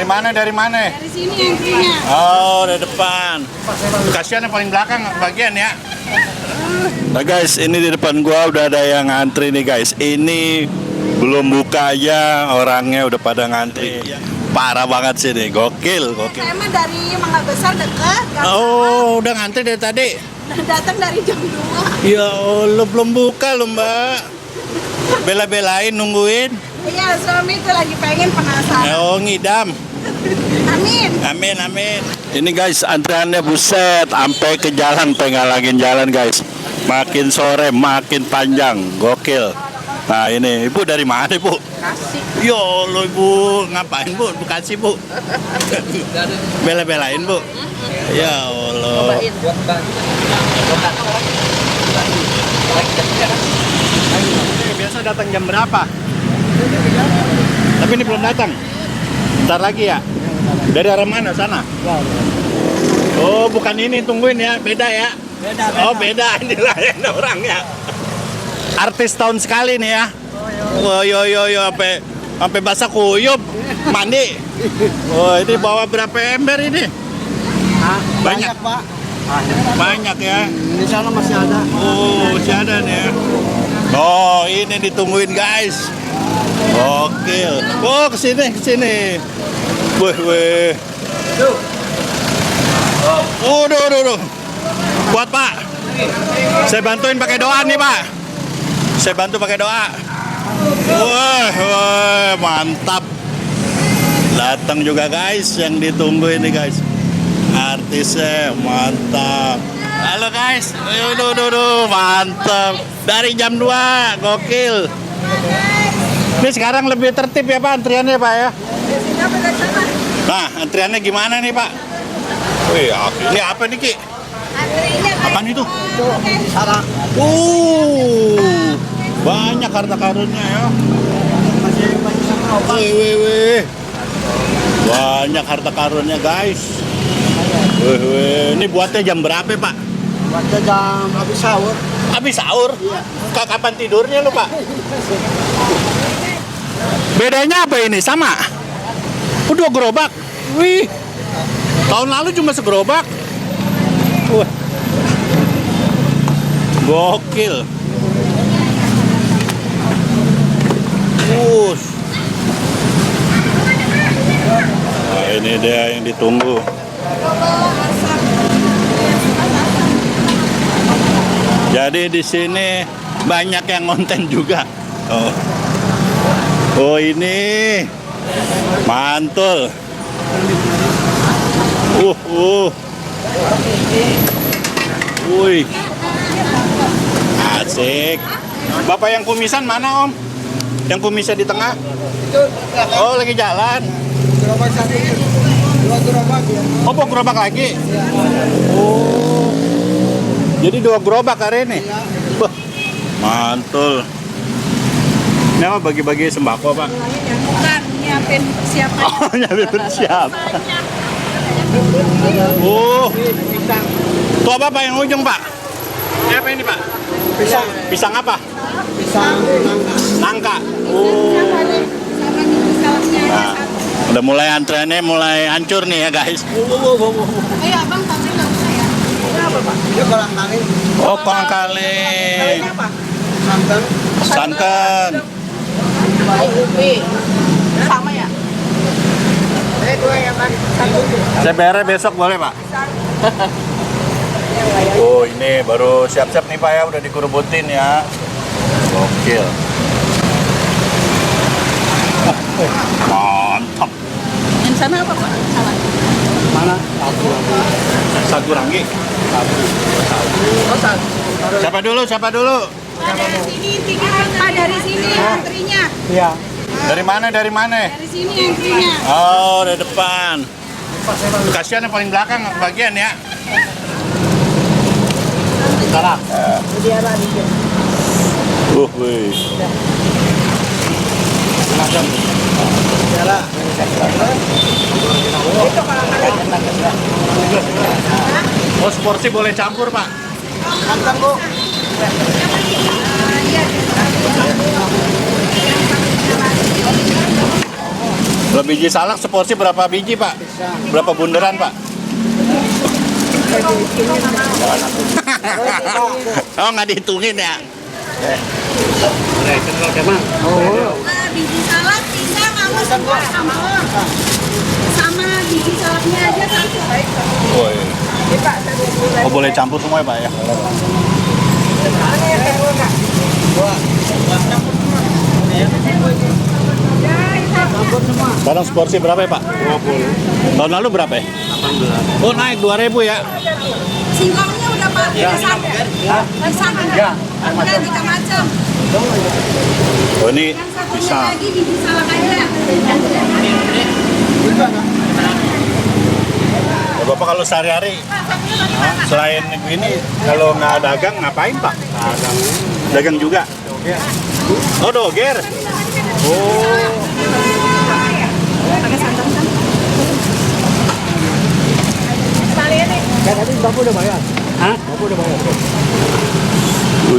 mana? Dari sini antrinya. Oh, dari depan. Kasihan yang paling belakang bagian ya. Nah guys, ini di depan gua udah ada yang ngantri nih guys. Ini belum buka aja orangnya udah pada ngantri. Parah banget sih nih, gokil. Saya mah dari Mangga Besar dekat. Oh, udah ngantri dari tadi. Datang dari jam 2. Ya Allah, belum buka loh mbak. Bela-belain nungguin. Iya, suami itu lagi pengen penasaran. Oh, ngidam. Amin. Ini guys, antriannya buset, sampai ke jalan, pengalangin jalan guys. Makin sore, makin panjang, gokil. Nah ini, ibu dari mana ibu? Kasih. Ya Allah ibu, ngapain bu? Bekasi bu? Bela-belain bu? Ya Allah. Biasa datang jam berapa? Tapi ini belum datang. Ntar lagi ya? Dari arah mana sana? Oh bukan ini, tungguin ya, beda ya? Oh beda, ini lain orangnya. Artis tahun sekali nih ya. Oh yo sampai basah kuyup mandi. Oh ini bawa berapa ember ini? Banyak Pak. Banyak ya. Di sana masih ada. Oh masih ada nih ya. Oh ini ditungguin guys. Gokil. Oh kesini. Weh. Duh. Kuat pak. Saya bantuin pakai doa nih pak. Saya bantu pakai doa. Wah, mantap. Datang juga guys yang ditunggu ini guys. Artisnya mantap. Halo guys. Duh, mantap. Dari jam 2, gokil. Ini sekarang lebih tertib ya Pak antriannya Pak ya. Nah, antriannya gimana nih Pak? Wih, ini apa nih Ki? Apaan itu? Sarang. Banyak harta karunnya ya. Masih banyak sama opak. Wih. Banyak harta karunnya guys. Wih. Ini buatnya jam berapa Pak? Baca jam habis sahur. Habis sahur? Iya. Kapan tidurnya lu Pak? Bedanya apa ini? Sama? Udah gerobak. Wih. Tahun lalu cuma segerobak. Wah. Gokil. Nah, ini dia yang ditunggu. Jadi di sini banyak yang konten juga. Oh ini mantul. Wih. Asik. Bapak yang kumisan mana Om? Yang kumisnya di tengah? Oh lagi jalan. Gerobak satu. 2 gerobak ya. Oh mau gerobak lagi? Oh. Jadi 2 gerobak hari ini? Wah, mantul. Ini apa bagi-bagi sembako Pak? Bukan, nyiapin persiapan. Oh nyiapin persiapan. Tuh apa Pak yang ujung Pak? Ini apa ini Pak? Pisang. Pisang apa? Pisang nangka. Nangka. Nah, udah mulai antreannya mulai hancur nih ya guys. Ayo abang tapi nggak usah ya. Berapa Pak? Ini kolang kaling. Oh kolang kaling. Apa? Santan. Santan. Sama ya. Dua ya Pak. Satu. Saya bayarnya besok boleh Pak? Oh ini baru siap-siap nih Pak ya, udah dikerubutin ya. Gokil. Mantap. Yang sana apa Pak? Salah. Mana? Satu ranggi. Oh satu. Siapa dulu? Dari sini tiga. Pak dari sini antrinya. Iya. Dari mana? Dari sini antrinya. Oh dari depan. Kasihan yang paling belakang bagian ya. Salah. Wih. Macam. Salah. Oh seporsi boleh campur Pak? Santan Bu. Kalau biji salak seporsi berapa biji, Pak? Berapa bunderan, Pak? Oh, nggak dihitungin ya? Biji salad tinggal kamu semua sama biji salapnya aja satu. Oh, iya. Oh, boleh campur semua ya, Pak ya? Sekarang seporsi berapa ya, Pak? 20. Tahun lalu berapa ya? 18. Oh, naik 2.000 ya? Singkongnya udah pakai pisang. Pisang ada. Ada 3 macam. Oh, ini Yang satunya bisa. lagi biji salad aja. Ya, Bapak kalau sehari-hari selain ini kalau nggak dagang ngapain, Pak? Dagang juga. Oh, doger. Oh. Pakai santan kan? Tadi Bapak udah bayar. Hah? Bapak udah bayar.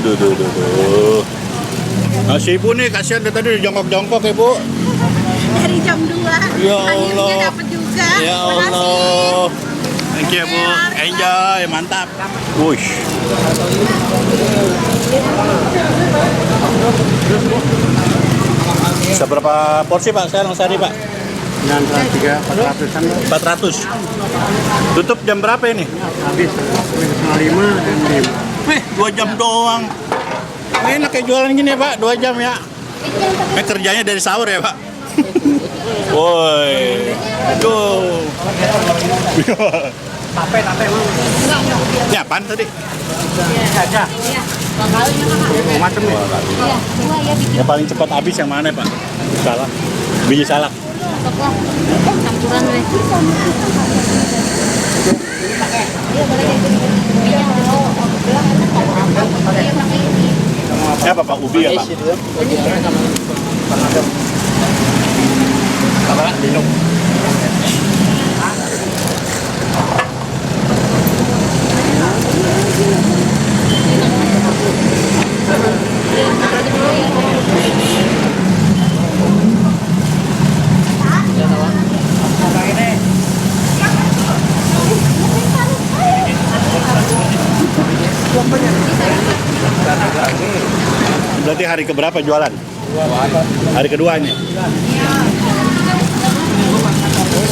Duh. Nah, si Ibu nih kasihan dari tadi jongkok-jongkok ya, Bu. Dari jam 2. Ya Akhirnya Allah. dapat juga. Ya Makasih. Allah. Thank you, Bu. Enjoy, mantap. Wush. Seberapa porsi, Pak, sekarang sehari, Pak? 93, 400-an. 400. Tutup jam berapa ini? Habis, 5 dan 5. Wih, 2 jam doang. Enak kayak jualan gini ya, Pak, 2 jam ya. Kerjanya dari sahur ya, Pak. Woi. Aduh. Tape, Ini apaan tadi? Aja. Macam nih. Yang paling cepat habis yang mana, Pak? Salak. Biji salak. Campuran deh. Ya, apa, Pak? Ubi ya, Pak? Berarti hari keberapa jualan? Hari kedua ini.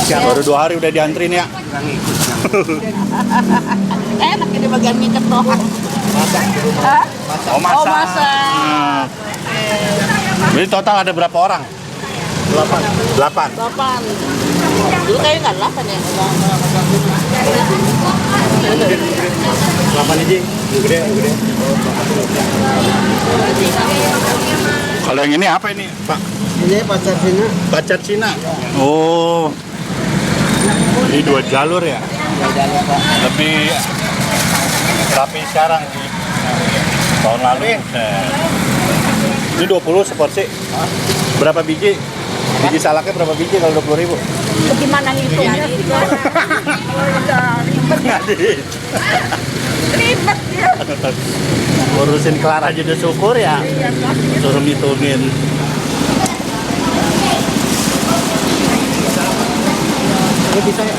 Baru 2 hari udah diantrin ya. Enak ini bagian mie doang. Oh, masak. Jadi total ada berapa orang? 8. 8. 8. Dulu kayaknya nggak 8 ya. 8 aja. Gede. Kalau yang ini apa ini, Pak? Ini pacar Cina. Pacar Cina. Oh. Ini 2 jalur ya. Lebih rapi sekarang sih. Tahun lalu. Ini 20 seporsi. Berapa biji? Biji salaknya berapa biji kalau 20.000? Bagaimana hitungnya? Ribet ya. Urusin kelar aja udah syukur ya. Suruh ngitungin. Ini bisa ya?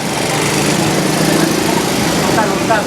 Bentar.